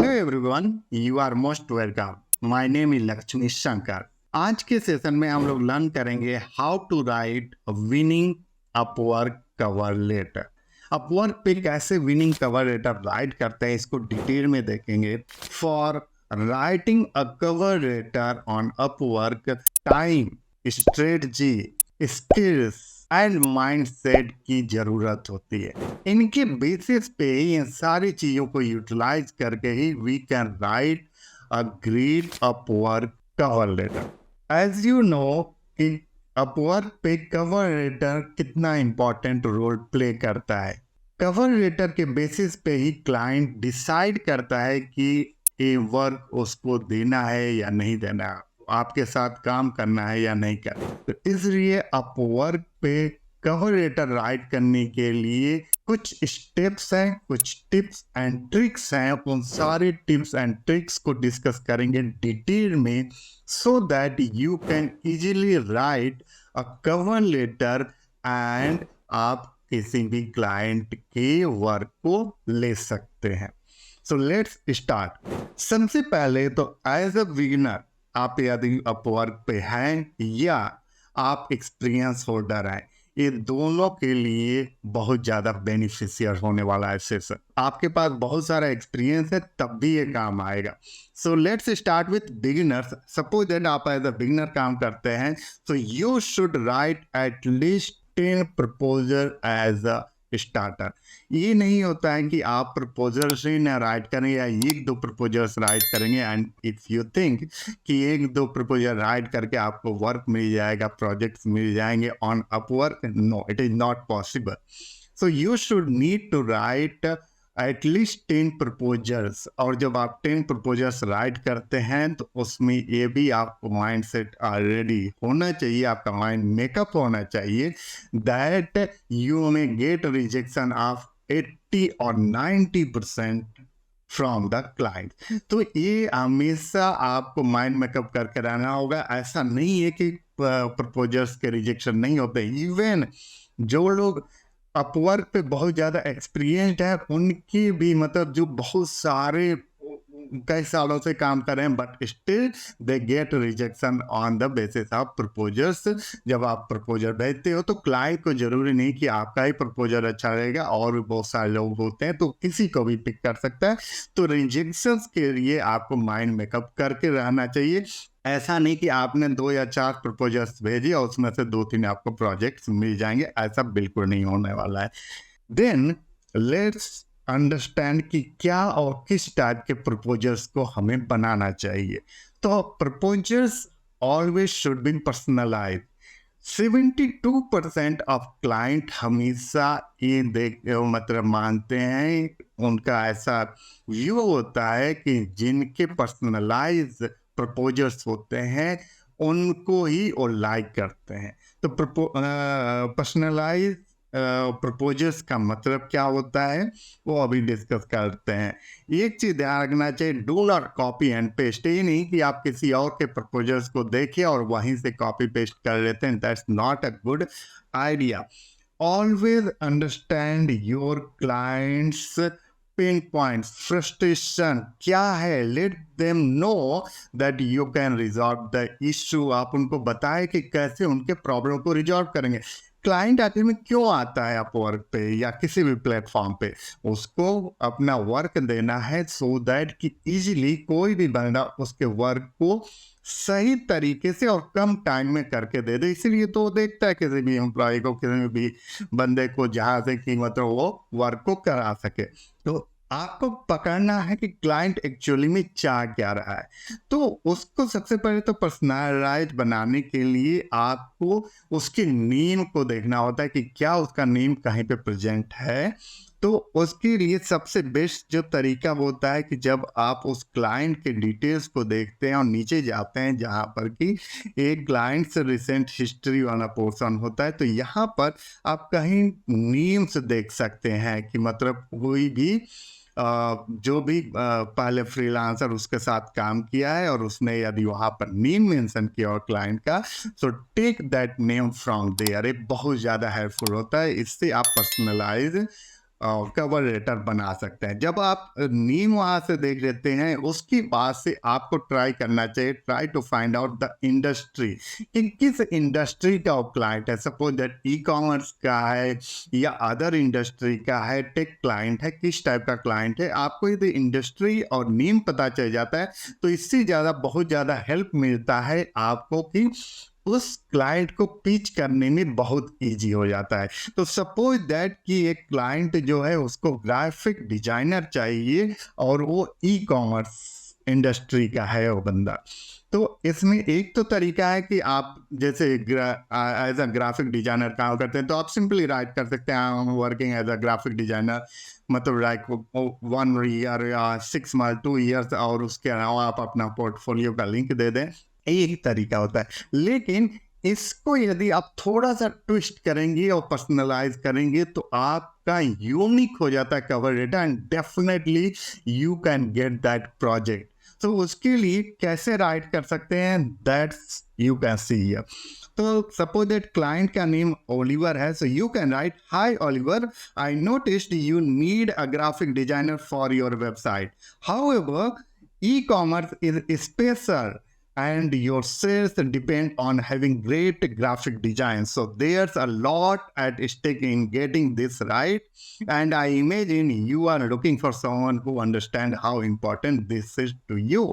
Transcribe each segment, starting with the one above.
Hello everyone, you are most welcome. My name is Lakshmi Shankar. आज के session में हम लोग लर्न करेंगे how to write winning Upwork cover letter. Upwork पे कैसे विनिंग कवर लेटर राइट करते हैं इसको डिटेल में देखेंगे। For writing a cover later on Upwork, time, strategy, skills and mindset की जरूरत होती है। इनके बेसिस पे ही इन सारी चीजों को यूटिलाइज करके ही we can write a great Upwork cover letter. As you know कि अपवर्क पे कवर लेटर कितना इंपॉर्टेंट रोल प्ले करता है। कवर लेटर के बेसिस पे ही क्लाइंट डिसाइड करता है कि ये वर्क उसको देना है या नहीं देना है, आपके साथ काम करना है या नहीं करना। तो इसलिए अपवर्क पे कवर लेटर राइट करने के लिए कुछ स्टेप्स हैं, कुछ टिप्स एंड ट्रिक्स हैं। उन सारे टिप्स एंड ट्रिक्स को डिस्कस करेंगे डिटेल में, so that you can easily write a cover letter and आप किसी भी क्लाइंट के वर्क को ले सकते हैं। सो लेट्स स्टार्ट। सबसे पहले तो एज अ बिगिनर, आप यदि अपवर्क पे हैं या आप एक्सपीरियंस होल्डर हैं, ये दोनों के लिए बहुत ज़्यादा बेनिफिशियल होने वाला है सेशन। आपके पास बहुत सारा एक्सपीरियंस है तब भी ये काम आएगा। So let's start with beginners. Suppose that आप एज अ बिगिनर काम करते हैं, तो you should write at least 10 proposal as a starter. ये नहीं होता है कि आप प्रपोजल्स ही ना राइट करें या एक दो प्रपोजल्स राइट करेंगे एंड इफ यू थिंक कि एक दो प्रपोजल राइट करके आपको वर्क मिल जाएगा, प्रोजेक्ट्स मिल जाएंगे on Upwork. No, it is not possible. So you should need to write at least 10 proposals. और जब आप 10 प्रपोजल्स राइट करते हैं तो उसमें ये भी आपको माइंड सेट ऑलरेडी होना चाहिए, आपका माइंड मेकअप होना चाहिए that you may gate rejection of 80 और 90% फ्रॉम द क्लाइंट। तो ये हमेशा आपको माइंड मेकअप करके रहना होगा। ऐसा नहीं है कि प्रपोजल्स के रिजेक्शन नहीं होते। इवन जो लोग अपवर्क पे बहुत ज़्यादा एक्सपीरियंस्ड है, उनकी भी मतलब जो बहुत सारे कई सालों से काम कर रहे हैं, but still they get rejection on the basis of proposals. जब आप प्रपोजल भेजते हो तो क्लाइंट को जरूरी नहीं कि आपका ही प्रपोजल अच्छा रहेगा, और भी बहुत सारे लोग होते हैं तो किसी को भी पिक कर सकता है। तो रिजेक्शंस के लिए आपको माइंड मेकअप करके रहना चाहिए। ऐसा नहीं कि आपने 2 या 4 प्रपोजल्स भेजी और उसमें से 2-3 आपको प्रोजेक्ट्स मिल जाएंगे, ऐसा बिल्कुल नहीं होने वाला है। देन लेट्स अंडरस्टैंड कि क्या और किस टाइप के प्रपोजल्स को हमें बनाना चाहिए। तो proposals always should be personalize. 72% of client हमेशा ये मतलब मानते हैं, उनका ऐसा व्यू होता है कि जिनके पर्सनलाइज प्रपोजल्स होते हैं उनको ही वो लाइक करते हैं। तो पर्सनलाइज प्रपोजल्स का मतलब क्या होता है वो अभी डिस्कस करते हैं। एक चीज ध्यान रखना चाहिए, do not copy and paste. ये नहीं कि आप किसी और के प्रपोजल्स को देखें और वहीं से कॉपी पेस्ट कर लेते हैं, that's not a good idea. Always understand your clients pen points, frustration क्या है, let them know that you can resolve the issue. आप उनको बताएं कि कैसे उनके प्रॉब्लम को रिजॉल्व करेंगे। क्लाइंट आखिर में क्यों आता है अपवर्क पे या किसी भी प्लेटफॉर्म पे, उसको अपना वर्क देना है सो दैट कि इजीली कोई भी बंदा उसके वर्क को सही तरीके से और कम टाइम में करके दे दे। इसीलिए तो वो देखता है किसी भी एम्प्लॉय को, किसी भी बंदे को, जहां से कि मतलब वो वर्क को करा सके। तो आपको पकड़ना है कि क्लाइंट एक्चुअली में चाह क्या रहा है। तो उसको सबसे पहले तो पर्सनलाइज बनाने के लिए आपको उसके नेम को देखना होता है कि क्या उसका नेम कहीं पे प्रेजेंट है। तो उसके लिए सबसे बेस्ट जो तरीका होता है कि जब आप उस क्लाइंट के डिटेल्स को देखते हैं और नीचे जाते हैं जहां पर कि एक क्लाइंट से रिसेंट हिस्ट्री वाला पोर्शन होता है, तो यहाँ पर आप कहीं नेम्स देख सकते हैं कि मतलब कोई भी जो भी पहले फ्रीलांसर उसके साथ काम किया है और उसने यदि वहाँ पर नेम मेंशन किया और क्लाइंट का, so take that name from there. ये बहुत ज़्यादा हेल्पफुल होता है। इससे आप पर्सनलाइज कवर लेटर बना सकते हैं। जब आप नीम वहाँ से देख लेते हैं, उसके बाद से आपको ट्राई करना चाहिए, try to find out the industry कि किस इंडस्ट्री का वो क्लाइंट है। सपोज दैट ई कॉमर्स का है या अदर इंडस्ट्री का है, टेक क्लाइंट है, किस टाइप का क्लाइंट है। आपको यदि इंडस्ट्री और नीम पता चल जाता है तो इससे ज़्यादा बहुत ज़्यादा हेल्प मिलता है आपको कि उस क्लाइंट को पिच करने में बहुत इजी हो जाता है। तो सपोज दैट कि एक क्लाइंट जो है उसको ग्राफिक डिजाइनर चाहिए और वो ई कॉमर्स इंडस्ट्री का है वो बंदा। तो इसमें एक तो तरीका है कि आप जैसे एज अ ग्राफिक डिजाइनर काम करते हैं तो आप सिंपली राइट कर सकते हैं I am working as a graphic designer, मतलब लाइक 1 ईयर या 6 मंथ 2 ईयर्स, और उसके अलावा आप अपना पोर्टफोलियो का लिंक दे दें। यही तरीका होता है। लेकिन इसको यदि आप थोड़ा सा ट्विस्ट करेंगे और पर्सनलाइज करेंगे तो आपका यूनिक हो जाता है cover letter and definitely you can get that project. तो उसके लिए कैसे राइट कर सकते हैं, that's you can see here. तो सपोज दैट क्लाइंट का नेम ओलिवर है, so you can write hi Oliver, I noticed you need a graphic designer for your website, however e-commerce is special and your sales depend on having great graphic design, so there's a lot at stake in getting this right, and I imagine you are looking for someone who understands how important this is to you।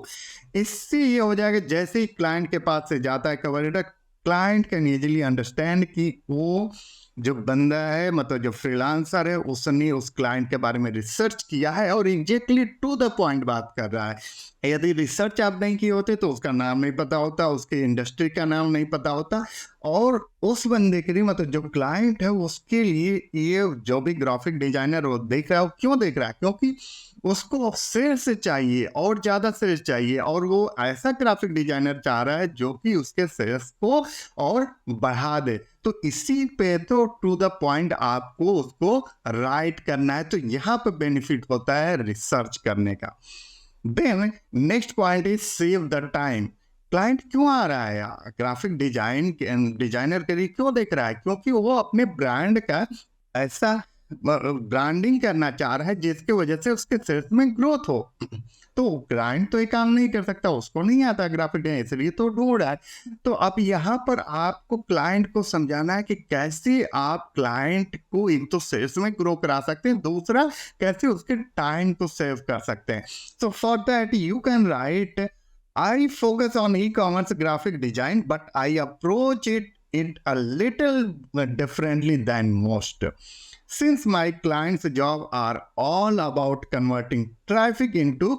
इससे ये हो जाएगा जैसे ही client के पास से जाता है cover letter, client can easily understand कि वो जो बंदा है, मतलब जो फ्रीलांसर है, उसने उस क्लाइंट के बारे में रिसर्च किया है और एग्जैक्टली टू द पॉइंट बात कर रहा है। यदि रिसर्च आप नहीं किए होते तो उसका नाम नहीं पता होता, उसके इंडस्ट्री का नाम नहीं पता होता, और उस बंदे के लिए, मतलब जो क्लाइंट है उसके लिए ये जो भी ग्राफिक डिजाइनर वो देख रहा है, वो क्यों देख रहा है, क्योंकि उसको सेल्स चाहिए और ज़्यादा सेल्स चाहिए, और वो ऐसा ग्राफिक डिजाइनर चाह रहा है जो कि उसके सेल्स को और बढ़ा दे। तो इसी पे तो टू द पॉइंट आपको उसको राइट करना है। तो यहाँ पे बेनिफिट होता है रिसर्च करने का। Then next point is save the time. Client क्यों आ रहा है ग्राफिक डिजाइनर के लिए, क्यों देख रहा है, क्योंकि वो अपने ब्रांड का ऐसा ब्रांडिंग करना चाह रहा है जिसकी वजह से उसके सेल्स में ग्रोथ हो। तो क्लाइंट तो ये काम नहीं कर सकता, उसको नहीं आता ग्राफिक डिजाइन, इसलिए तो ढूंढ रहा है। तो अब यहाँ पर आपको क्लाइंट को समझाना है कि कैसे आप क्लाइंट को एक तो सेल्स में ग्रो करा सकते हैं, दूसरा कैसे उसके टाइम को सेव कर सकते हैं। So for that you can right, I focus on e-commerce graphic design, but I approach it a little differently than most. Since my clients' job are all about converting traffic into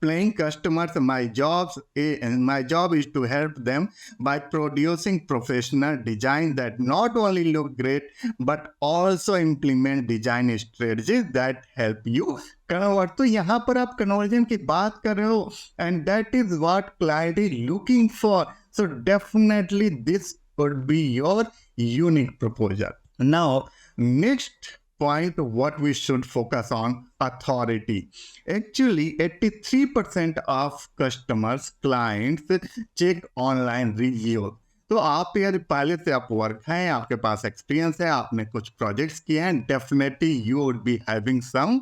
paying customers, my job is to help them by producing professional design that not only look great but also implement design strategies that help you convert। तो यहाँ पर आप conversion की बात कर रहे हो, and that is what client is looking for, so definitely this could be your unique proposal। Now next point, what we should focus on, authority। Actually 83% of customers clients check online review। तो आप यार पहले से आप work हैं, आपके पास experience है, आपने कुछ प्रोजेक्ट्स किए हैं, definitely you would be having some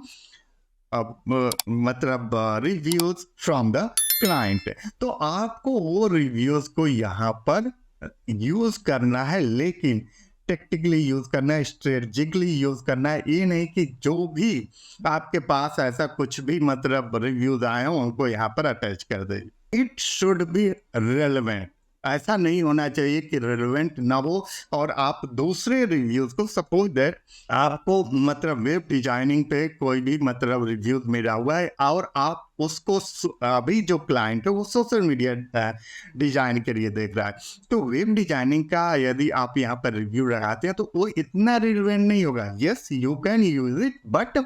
मतलब रिव्यूज फ्रॉम द क्लाइंट। तो आपको वो रिव्यूज को यहाँ पर यूज करना है, लेकिन टेक्निकली यूज करना है, स्ट्रेटेजिकली यूज करना है। ये नहीं कि जो भी आपके पास ऐसा कुछ भी मतलब रिव्यूज आए हों उनको यहाँ पर अटैच कर दे। It should be relevant. ऐसा नहीं होना चाहिए कि रेलेवेंट ना हो और आप दूसरे रिव्यूज को, सपोज दैट आपको मतलब वेब डिजाइनिंग पे कोई भी मतलब रिव्यूज मिला हुआ है और आप उसको अभी जो क्लाइंट है वो सोशल मीडिया डिजाइन के लिए देख रहा है, तो वेब डिजाइनिंग का यदि आप यहाँ पर रिव्यू लगाते हैं तो वो इतना रिलेवेंट नहीं होगा। Yes you can use it, but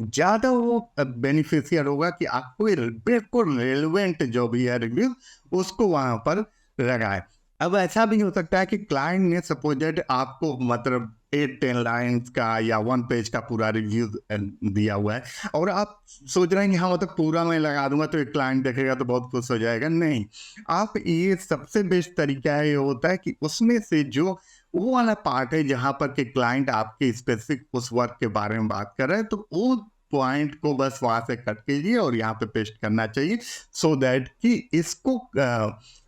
ज़्यादा वो बेनिफिशियल होगा कि आपको बिल्कुल रेलेवेंट जो भी है रिव्यू उसको वहाँ पर लगाए। अब ऐसा भी हो सकता है कि क्लाइंट ने सपोज दैट आपको मतलब 8-10 लाइन्स का या 1 पेज का पूरा रिव्यू दिया हुआ है और आप सोच रहे हैं कि हाँ मतलब पूरा मैं लगा दूंगा तो एक क्लाइंट देखेगा तो बहुत खुश हो जाएगा। नहीं, आप ये सबसे बेस्ट तरीका ये होता है कि उसमें से जो वो वाला पार्ट है जहां पर कि क्लाइंट आपके स्पेसिफिक उस वर्क के बारे में बात कर रहे हैं, तो वो पॉइंट को बस वहां से कट कीजिए और यहाँ पे पेस्ट करना चाहिए, सो दैट कि इसको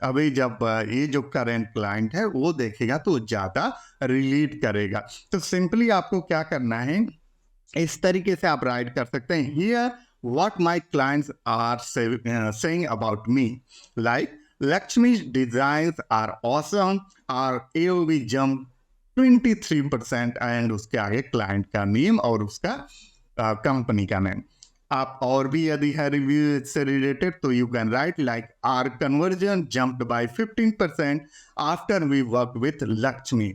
अभी जब ये जो करंट क्लाइंट है वो देखेगा तो ज्यादा रिलेट करेगा। तो सिंपली आपको क्या करना है, इस तरीके से आप राइट कर सकते हैं, here what my clients are saying about me, like Lakshmi designs are awesome, are AOV jump 23% and उसके आगे क्लाइंट का नेम और उसका कंपनी का नेम। आप और भी यदि है रिव्यू से रिलेटेड तो you can write like are conversion jumped by 15% after we work with Lakshmi,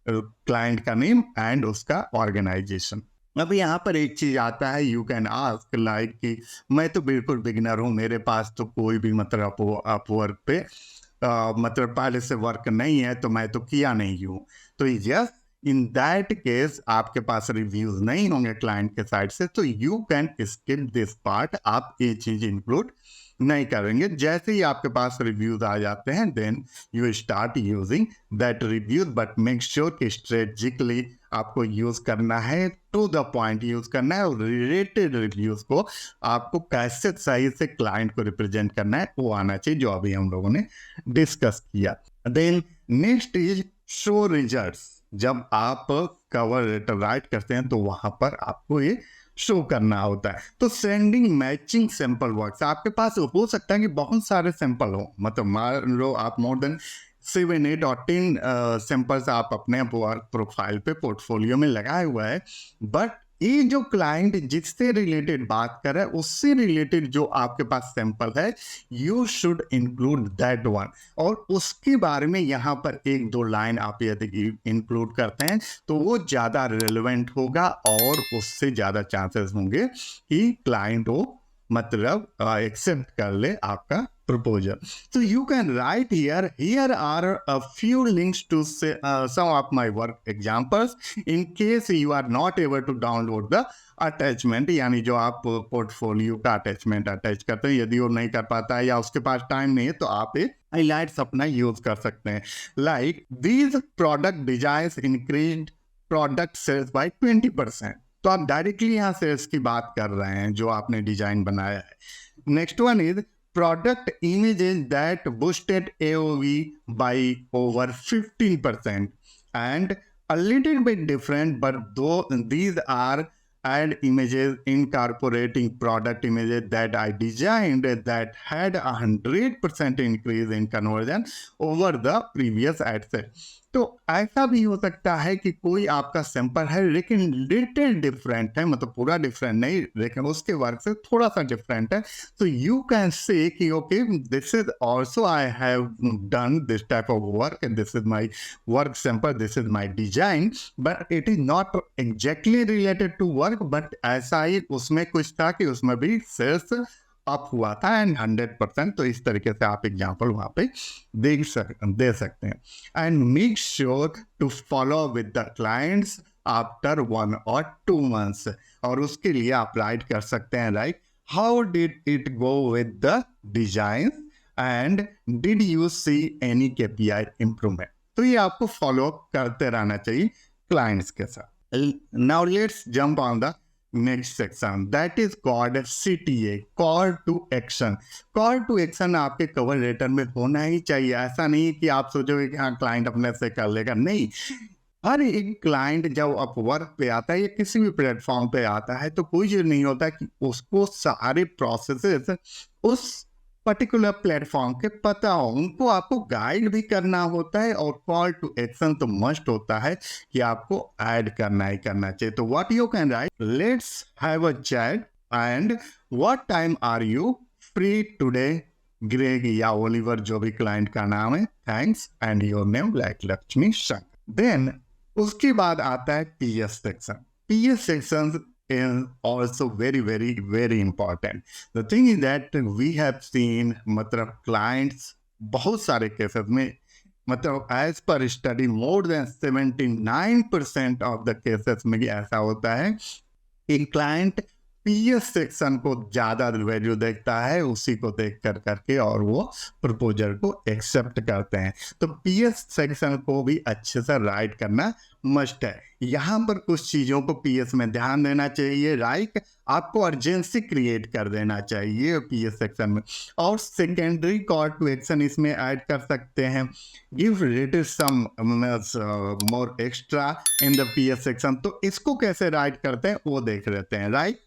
client का नेम एंड उसका ऑर्गेनाइजेशन। अब यहाँ पर एक चीज आता है, यू कैन आस्क लाइक कि मैं तो बिल्कुल बिगिनर हूँ, मेरे पास तो कोई भी मतलब अपवर्क पे मतलब पहले से वर्क नहीं है, तो मैं तो किया नहीं हूँ। तो यस, इन दैट केस आपके पास रिव्यूज नहीं होंगे क्लाइंट के साइड से, तो you can skip this part, आप ये चीज इंक्लूड नहीं करेंगे। जैसे ही आपके पास रिव्यूज आ जाते हैं then you start using that reviews, but make sure कि स्ट्रेटेजिकली आपको यूज करना है, टू द पॉइंट यूज करना है, और रिलेटेड रिव्यूज को आपको कैसे सही से क्लाइंट को रिप्रेजेंट करना है वो आना चाहिए, जो अभी हम लोगों ने डिस्कस किया। Then next is show results. जब आप कवर लेटर राइट करते हैं तो वहां पर आपको ये शो करना होता है। तो सेंडिंग मैचिंग सैंपल वर्क्स, आपके पास हो सकता है कि बहुत सारे सैंपल हो, मतलब मान लो आप मोर देन 7, 8 और 10 सैंपल्स आप अपने वर्क प्रोफाइल पे पोर्टफोलियो में लगाए हुआ है, बट ये जो क्लाइंट जिससे रिलेटेड बात कर रहा है उससे रिलेटेड जो आपके पास सैंपल है, you should include that one, और उसके बारे में यहाँ पर 1-2 लाइन आप यदि इंक्लूड करते हैं तो वो ज़्यादा रिलेवेंट होगा और उससे ज़्यादा चांसेस होंगे कि क्लाइंट वो मतलब एक्सेप्ट कर ले आपका proposal. So you can write here are a few links to some of my work examples in case you are not able to download the attachment, यानी जो आप पोर्टफोलियो का अटैचमेंट अटैच करते हैं, यदि वो नहीं कर पाता है या उसके पास टाइम नहीं है तो आप एक हाईलाइट्स अपना यूज कर सकते हैं, like these product design increase product sales by 20%। तो आप डायरेक्टली यहाँ सेल्स की बात कर रहे हैं जो आपने डिजाइन बनाया है। Next one is product images that boosted AOV by over 15%, and a little bit different, but though these are ad images incorporating product images that I designed that had 100% increase in conversion over the previous ad set. तो ऐसा भी हो सकता है कि कोई आपका sample है लेकिन लिटिल डिफरेंट है, मतलब पूरा डिफरेंट नहीं लेकिन उसके वर्क से थोड़ा सा डिफरेंट है, तो यू कैन से कि okay this is also I have done this type of work and this is my work sample, this is my design, but it is not exactly related to work, but ऐसा ही उसमें कुछ था कि उसमें भी sales up हुआ था एंड 100%। तो इस तरीके से आप एग्जाम्पल वहाँ पे दे सकते हैं। And make sure to follow with the clients after 1 or 2 months, और उसके लिए आप राइट कर सकते हैं like how did it go with the design and did you see any KPI improvement. तो ये आपको फॉलो करते रहना चाहिए क्लाइंट्स के साथ। Now let's jump on the next section, that is called CTA, call to action. Call to action आपके cover letter में होना ही चाहिए। ऐसा नहीं कि आप सोचोगे कि हाँ क्लाइंट अपने से कर लेगा, नहीं। हर एक क्लाइंट जब अपवर्क पे आता है या किसी भी प्लेटफॉर्म पे आता है तो कोई चीज नहीं होता कि उसको सारे प्रोसेसेस उस पर्टिकुलर प्लेटफॉर्म के पता हो, उनको आपको गाइड भी करना होता है, और कॉल टू एक्शन तो मस्ट होता है कि आपको ऐड करना ही करना चाहिए। तो what you can write, let's have a chat and what time are you free today, Greg या ओलिवर, जो भी क्लाइंट का नाम है, thanks and your name like Lakshmi Shankar. Then उसके बाद आता है PS section. PS section is also very important. The thing is that we have seen मतलब clients बहुत सारे केसेस में, मतलब as per study more than 79% of the cases में ऐसा होता है कि क्लाइंट पीएस सेक्शन को ज्यादा वैल्यू देखता है, उसी को देख कर करके और वो प्रपोजल को एक्सेप्ट करते हैं। तो पीएस सेक्शन को भी अच्छे से राइट करना मस्ट है। यहाँ पर कुछ चीजों को पीएस में ध्यान देना चाहिए। राइट, आपको अर्जेंसी क्रिएट कर देना चाहिए पीएस सेक्शन में। और सेकेंडरी कॉल टू एक्शन इसमें ऐड कर सकते हैं, give related some more extra in the PS section. तो इसको कैसे राइट करते हैं वो देख लेते हैं। राइट,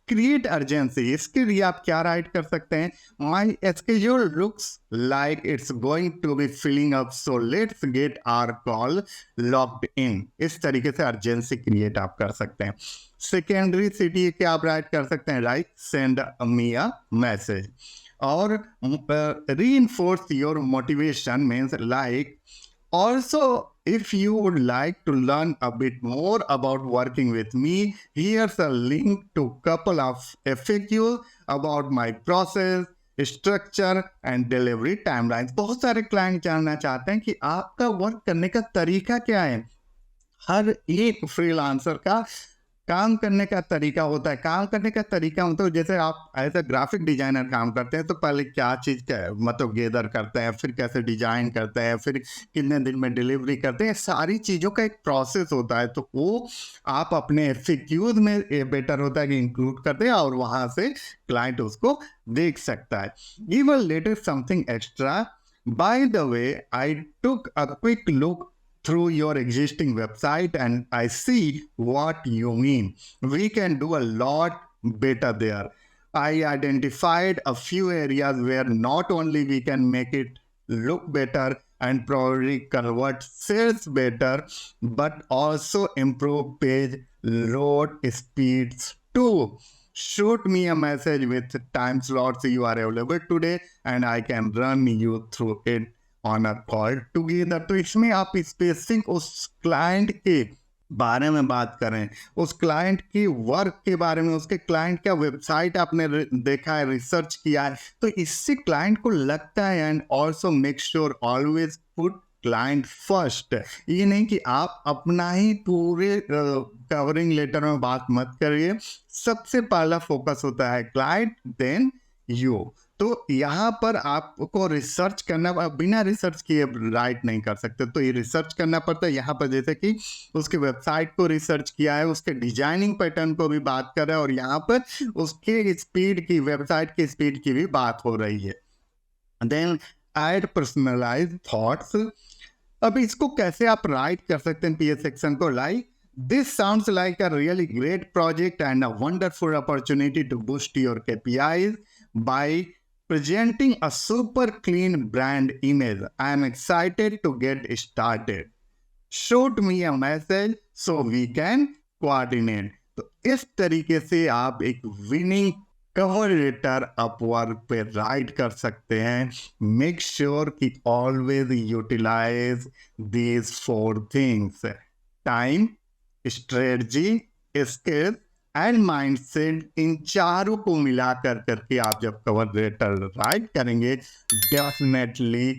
क्रिएट अर्जेंसी, इसके लिए आप क्या राइट कर सकते हैं, my schedule looks like it's going to be filling up, so let's get our call locked in. इस तरीके से अर्जेंसी क्रिएट आप कर सकते हैं। सेकेंडरी सिटी के आप राइट कर सकते हैं, right, send me a message. और reinforce your motivation means like, also if you would like to learn a bit more about working with me, here's a link to couple of FAQs about my process, structure and delivery timelines। बहुत सारे client जानना चाहते हैं कि आपका work करने का तरीका क्या है। हर एक फ्रीलांसर का काम करने का तरीका होता है। काम करने का तरीका मतलब जैसे आप एज ए ग्राफिक डिजाइनर काम करते हैं तो पहले क्या चीज़ का मतलब गेदर करते हैं, फिर कैसे डिजाइन करते हैं, फिर कितने दिन में डिलीवरी करते हैं, सारी चीज़ों का एक प्रोसेस होता है। तो वो आप अपने FAQs में बेटर होता है कि इंक्लूड करते हैं और वहाँ से क्लाइंट उसको देख सकता है। Give a latest something extra, by the way I took a quick look through your existing website and I see what you mean. We can do a lot better there. I identified a few areas where not only we can make it look better and probably convert sales better, but also improve page load speeds too. Shoot me a message with time slots you are available today and I can run you through it on a call together. तो इसमें आप specific उस client के बारे में बात करें, उस क्लाइंट की वर्क के बारे में, उसके क्लाइंट का वेबसाइट आपने देखा है, रिसर्च किया है, तो इससे क्लाइंट को लगता है। And also make sure always put client first. ये नहीं कि आप अपना ही पूरे कवरिंग लेटर में बात मत करिए, सबसे पहला फोकस होता है क्लाइंट देन यू। तो यहाँ पर आपको रिसर्च करना, बिना रिसर्च किए राइट नहीं कर सकते, तो ये रिसर्च करना पड़ता है। यहाँ पर जैसे कि उसके वेबसाइट को रिसर्च किया है, उसके डिजाइनिंग पैटर्न को भी बात कर रहा है और यहाँ पर उसके स्पीड की, वेबसाइट की स्पीड की भी बात हो रही है। Then add personalized thoughts. अब इसको कैसे आप राइट कर सकते हैं पीएस सेक्शन को, like this sounds like a really great project and a wonderful opportunity to boost your KPIs by presenting a super clean brand image. I am excited to get started. Shoot me a message so we can coordinate. तो इस तरीके से आप एक winning cover letter Upwork पे write कर सकते हैं। मेक श्योर कि always utilize these 4 things, time, strategy, skill and mindset. इन चारों को मिलाकर करके आप जब कवर लेटर राइट करेंगे, definitely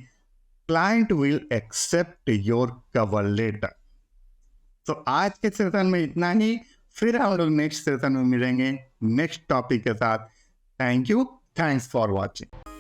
client will accept your cover letter. तो आज के सेशन में इतना ही, फिर हम लोग नेक्स्ट सेशन में मिलेंगे नेक्स्ट टॉपिक के साथ। Thank you, thanks for watching.